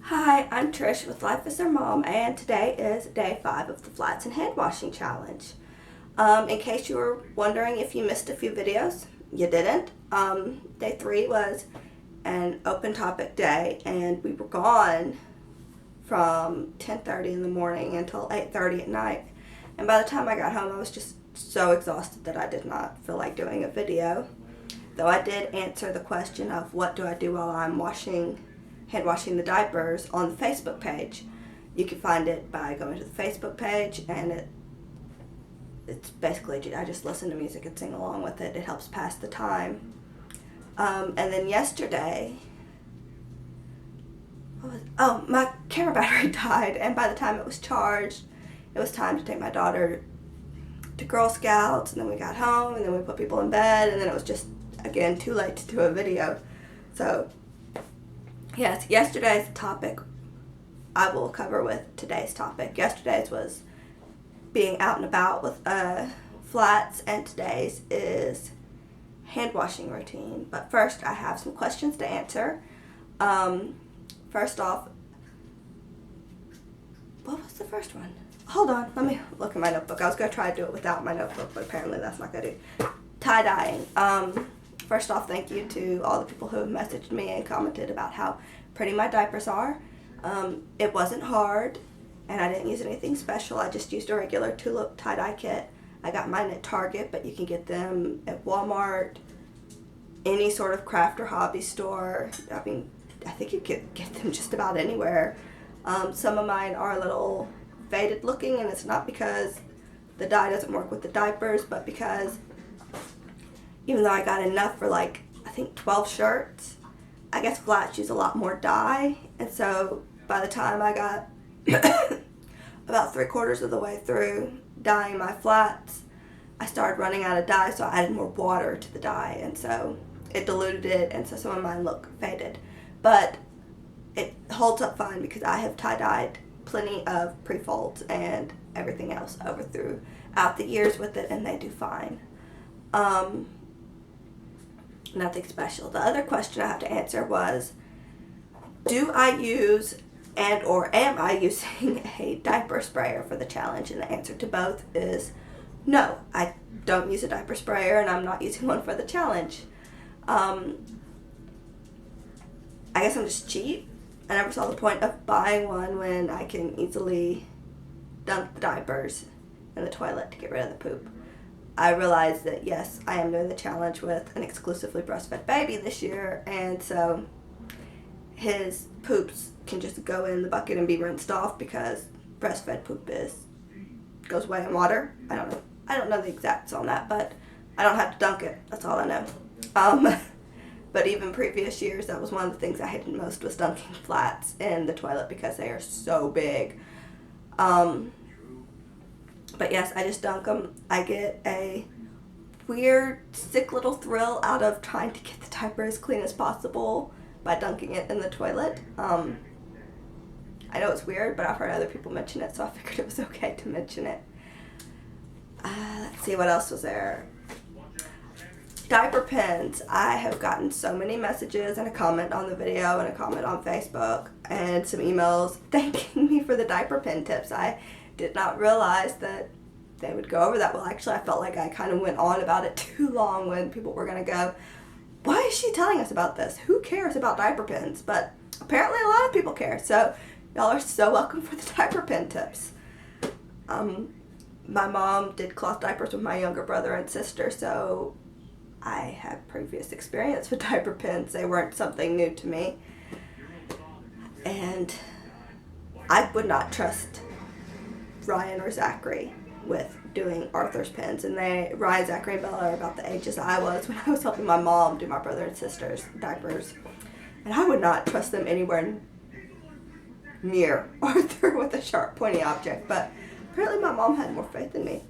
Hi, I'm Trish with Life as Their Mom, and today is day 5 of the Flats and Hand Washing Challenge. In case you were wondering if you missed a few videos, you didn't. Day 3 was an open topic day, and we were gone from 10:30 in the morning until 8:30 at night. And by the time I got home, I was just so exhausted that I did not feel like doing a video. Though I did answer the question of what do I do while I'm hand washing the diapers on the Facebook page. You can find it by going to the Facebook page, and it's basically I just listen to music and sing along with it. It helps pass the time. And then yesterday, my camera battery died, and by the time it was charged, it was time to take my daughter to Girl Scouts, and then we got home, and then we put people in bed, and then it was just, again, too late to do a video. So, yes, yesterday's topic I will cover with today's topic. Yesterday's was being out and about with flats, and today's is hand washing routine. But first, I have some questions to answer. First off, what was the first one? Hold on, let me look at my notebook. I was going to try to do it without my notebook, but apparently that's not going to do. Tie-dyeing. First off, thank you to all the people who have messaged me and commented about how pretty my diapers are. It wasn't hard, and I didn't use anything special. I just used a regular tulip tie-dye kit. I got mine at Target, but you can get them at Walmart, any sort of craft or hobby store. I mean, I think you can get them just about anywhere. Some of mine are a little faded looking, and it's not because the dye doesn't work with the diapers, but because even though I got enough for I think 12 shirts, I guess flats use a lot more dye, and so by the time I got about 3/4 of the way through dyeing my flats, I started running out of dye, so I added more water to the dye, and so it diluted it, and so some of mine look faded. But it holds up fine because I have tie-dyed plenty of pre-folds and everything else over throughout the years with it, and they do fine. Nothing special. The other question I have to answer was, do I use or am I using a diaper sprayer for the challenge? And the answer to both is no. I don't use a diaper sprayer, and I'm not using one for the challenge. I guess I'm just cheap. I never saw the point of buying one when I can easily dunk the diapers in the toilet to get rid of the poop. I realized that, yes, I am doing the challenge with an exclusively breastfed baby this year, and so his poops can just go in the bucket and be rinsed off because breastfed poop goes away in water. I don't know the exacts on that, but I don't have to dunk it. That's all I know. But even previous years, that was one of the things I hated most, was dunking flats in the toilet because they are so big. But yes, I just dunk them. I get a weird, sick little thrill out of trying to get the diaper as clean as possible by dunking it in the toilet. I know it's weird, but I've heard other people mention it, so I figured it was okay to mention it. Let's see, what else was there? Diaper pins. I have gotten so many messages and a comment on the video and a comment on Facebook and some emails thanking me for the diaper pin tips. I did not realize that they would go over that well. Actually, I felt like I kind of went on about it too long when people were going to go, why is she telling us about this? Who cares about diaper pins? But apparently a lot of people care, so y'all are so welcome for the diaper pin tips. My mom did cloth diapers with my younger brother and sister, so I had previous experience with diaper pins. They weren't something new to me. And I would not trust Ryan or Zachary with doing Arthur's pins. And Ryan, Zachary, and Bella are about the ages I was when I was helping my mom do my brother and sister's diapers. And I would not trust them anywhere near Arthur with a sharp, pointy object. But apparently my mom had more faith in me.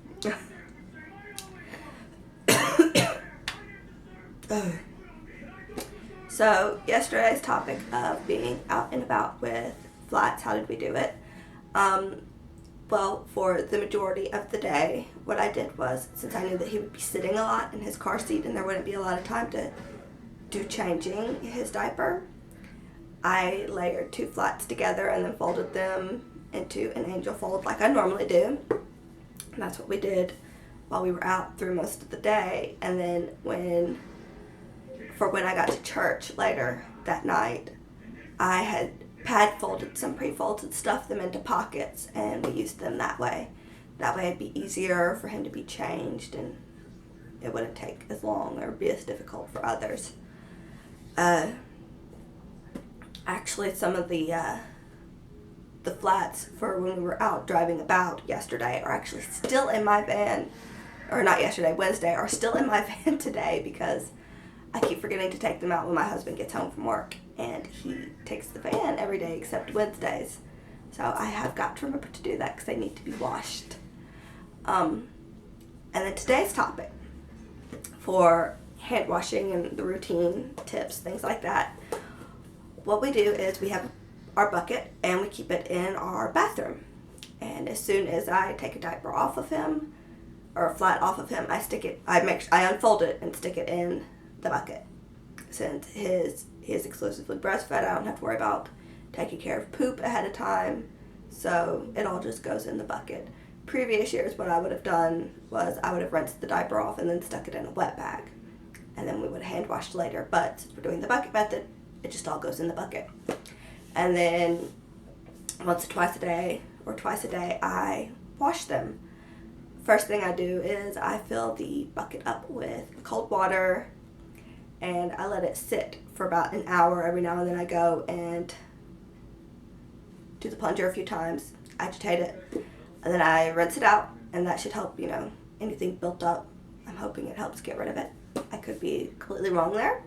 So yesterday's topic of being out and about with flats, how did we do it? Well, for the majority of the day, what I did was, since I knew that he would be sitting a lot in his car seat and there wouldn't be a lot of time to do changing his diaper, I layered 2 flats together and then folded them into an angel fold like I normally do. And that's what we did while we were out through most of the day. And then when I got to church later that night, I had pad folded some pre-folds and stuffed them into pockets, and we used them that way. That way it'd be easier for him to be changed, and it wouldn't take as long or be as difficult for others. Actually, some of the flats for when we were out driving about yesterday are actually still in my van, or not yesterday, Wednesday, are still in my van today because I keep forgetting to take them out when my husband gets home from work, and he takes the van every day except Wednesdays. So I have got to remember to do that because they need to be washed. And then today's topic for hand washing and the routine tips, things like that. What we do is we have our bucket and we keep it in our bathroom. And as soon as I take a diaper off of him, or a flat off of him, I unfold it and stick it in the bucket. Since he is exclusively breastfed, I don't have to worry about taking care of poop ahead of time. So it all just goes in the bucket. Previous years, what I would have done was I would have rinsed the diaper off and then stuck it in a wet bag. And then we would have hand washed later. But since we're doing the bucket method, it just all goes in the bucket. And then once or twice a day, I wash them. First thing I do is I fill the bucket up with cold water and I let it sit for about an hour. Every now and then I go and do the plunger a few times, agitate it, and then I rinse it out, and that should help, anything built up. I'm hoping it helps get rid of it. I could be completely wrong there,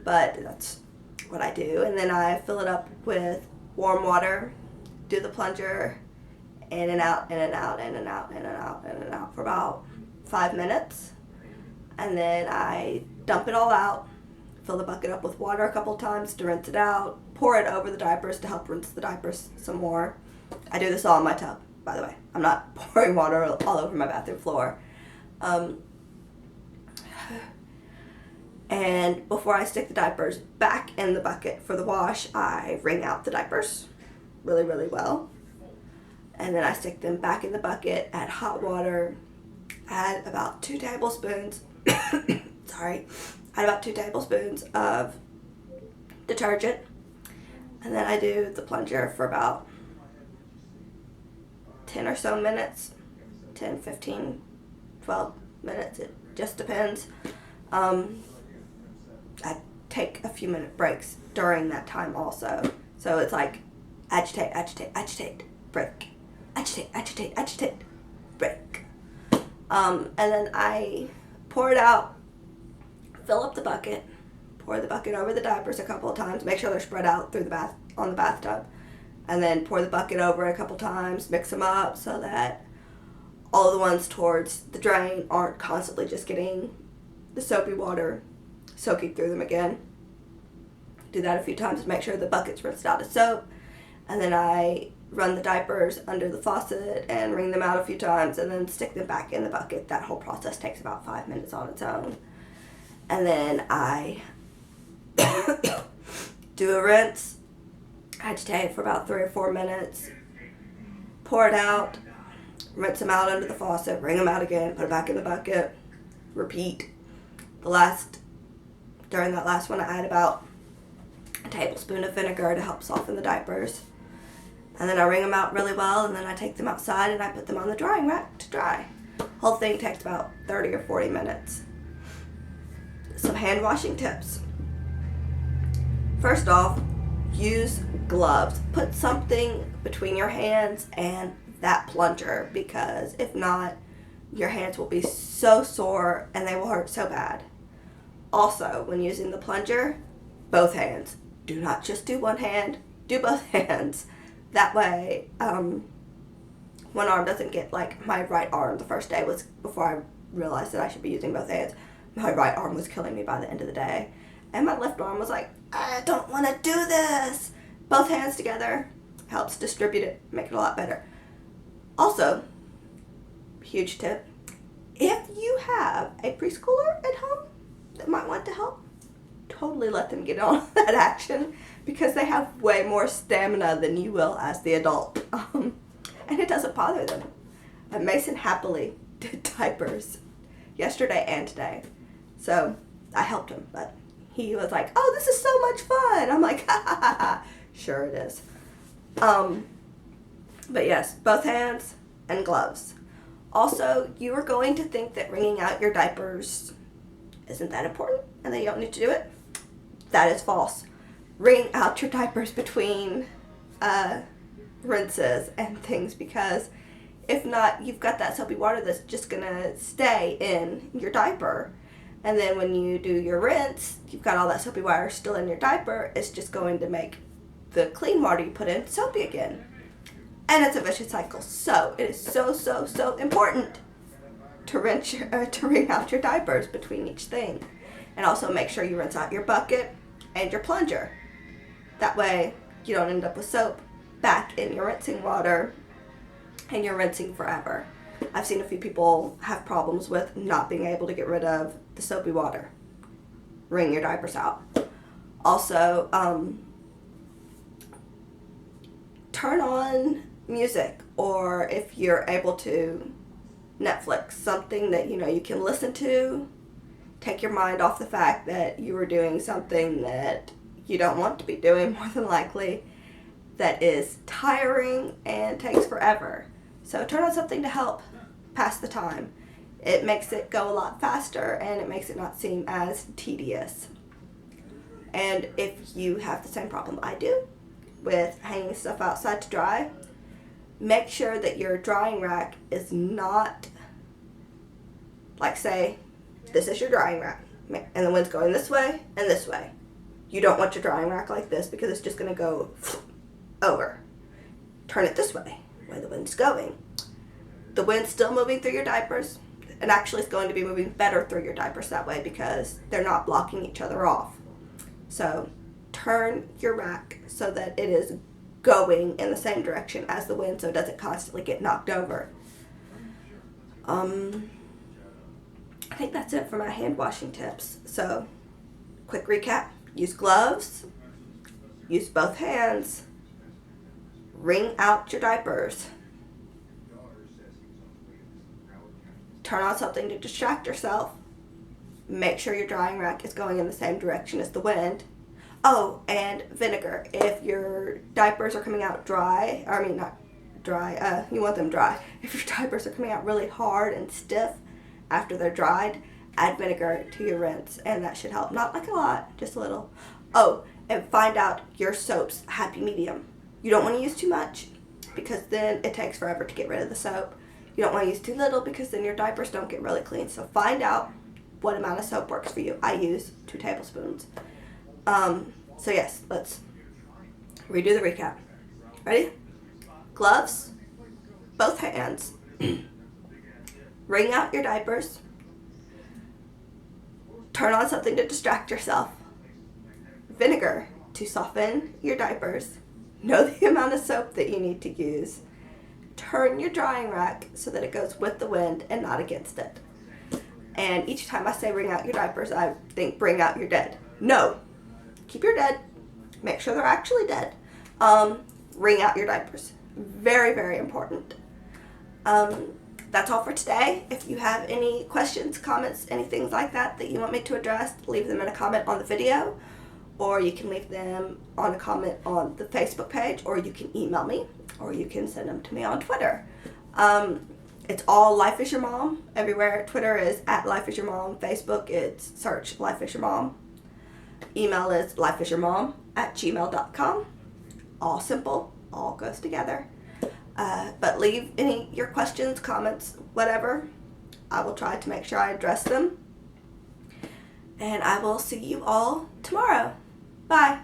but that's what I do. And then I fill it up with warm water, do the plunger, in and out, in and out, in and out, in and out, in and out for about 5 minutes. And then I dump it all out, fill the bucket up with water a couple times to rinse it out, pour it over the diapers to help rinse the diapers some more. I do this all in my tub, by the way. I'm not pouring water all over my bathroom floor. And before I stick the diapers back in the bucket for the wash, I wring out the diapers really, really well. And then I stick them back in the bucket, add hot water, add about 2 tablespoons, add about 2 tablespoons of detergent. And then I do the plunger for about 10 or so minutes, 10, 15, 12 minutes, it just depends. I take a few minute breaks during that time also. So it's like agitate, agitate, agitate, break. Agitate, agitate, agitate, break. And then I pour it out, fill up the bucket, pour the bucket over the diapers a couple of times, make sure they're spread out through on the bathtub, and then pour the bucket over a couple times, mix them up so that all of the ones towards the drain aren't constantly just getting the soapy water soaking through them again. Do that a few times to make sure the bucket's rinsed out of soap, and then I run the diapers under the faucet and wring them out a few times and then stick them back in the bucket. That whole process takes about 5 minutes on its own. And then I do a rinse, agitate for about 3 or 4 minutes, pour it out, rinse them out under the faucet, wring them out again, put it back in the bucket, repeat. During that last one, I add about a tablespoon of vinegar to help soften the diapers. And then I wring them out really well, and then I take them outside and I put them on the drying rack to dry. Whole thing takes about 30 or 40 minutes. Some hand washing tips. First off, use gloves. Put something between your hands and that plunger, because if not, your hands will be so sore and they will hurt so bad. Also, when using the plunger, both hands. Do not just do one hand, do both hands. That way, one arm doesn't get, like my right arm the first day was before I realized that I should be using both hands. My right arm was killing me by the end of the day. And my left arm was like, I don't want to do this. Both hands together helps distribute it, make it a lot better. Also, huge tip, if you have a preschooler at home that might want to help, totally let them get on that action, because they have way more stamina than you will as the adult. And it doesn't bother them. And Mason happily did diapers yesterday and today. So I helped him, but he was like, oh, this is so much fun. I'm like, ha ha ha ha. Sure it is. But yes, both hands and gloves. Also, you are going to think that wringing out your diapers isn't that important and that you don't need to do it. That is false. Wring out your diapers between rinses and things, because if not, you've got that soapy water that's just going to stay in your diaper. And then when you do your rinse, you've got all that soapy water still in your diaper. It's just going to make the clean water you put in soapy again. And it's a vicious cycle. So it is so important to wring out your diapers between each thing. And also make sure you rinse out your bucket and your plunger. That way you don't end up with soap back in your rinsing water and you're rinsing forever. I've seen a few people have problems with not being able to get rid of the soapy water. Wring your diapers out. Also, turn on music, or if you're able to, Netflix, something that you can listen to. Take your mind off the fact that you are doing something that you don't want to be doing, more than likely, that is tiring and takes forever. So turn on something to help pass the time. It makes it go a lot faster and it makes it not seem as tedious. And if you have the same problem I do with hanging stuff outside to dry, make sure that your drying rack is not, like, say, this is your drying rack, and the wind's going this way and this way. You don't want your drying rack like this because it's just going to go over. Turn it this way, where the wind's going. The wind's still moving through your diapers, and actually it's going to be moving better through your diapers that way because they're not blocking each other off. So turn your rack so that it is going in the same direction as the wind so it doesn't constantly get knocked over. I think that's it for my hand washing tips. So, quick recap. Use gloves. Use both hands. Wring out your diapers. Turn on something to distract yourself. Make sure your drying rack is going in the same direction as the wind. Oh, and vinegar. If your diapers are coming out dry, not dry, you want them dry. If your diapers are coming out really hard and stiff after they're dried, add vinegar to your rinse, and that should help. Not like a lot, just a little. Oh, and find out your soap's happy medium. You don't want to use too much because then it takes forever to get rid of the soap. You don't want to use too little because then your diapers don't get really clean. So find out what amount of soap works for you. I use 2 tablespoons. So yes, let's redo the recap. Ready? Gloves, both hands. Wring out your diapers. Turn on something to distract yourself. Vinegar to soften your diapers. Know the amount of soap that you need to use. Turn your drying rack so that it goes with the wind and not against it. And each time I say wring out your diapers, I think bring out your dead. No. Keep your dead. Make sure they're actually dead. Wring out your diapers. Very, very important. That's all for today. If you have any questions, comments, anything like that you want me to address, leave them in a comment on the video, or you can leave them on a comment on the Facebook page, or you can email me, or you can send them to me on Twitter. It's all Life is Your Mom everywhere. Twitter is @LifeIsYourMom. Facebook, it's search Life is Your Mom. Email is lifeisyourmom@gmail.com. All simple, all goes together. But leave your questions, comments, whatever. I will try to make sure I address them. And I will see you all tomorrow. Bye.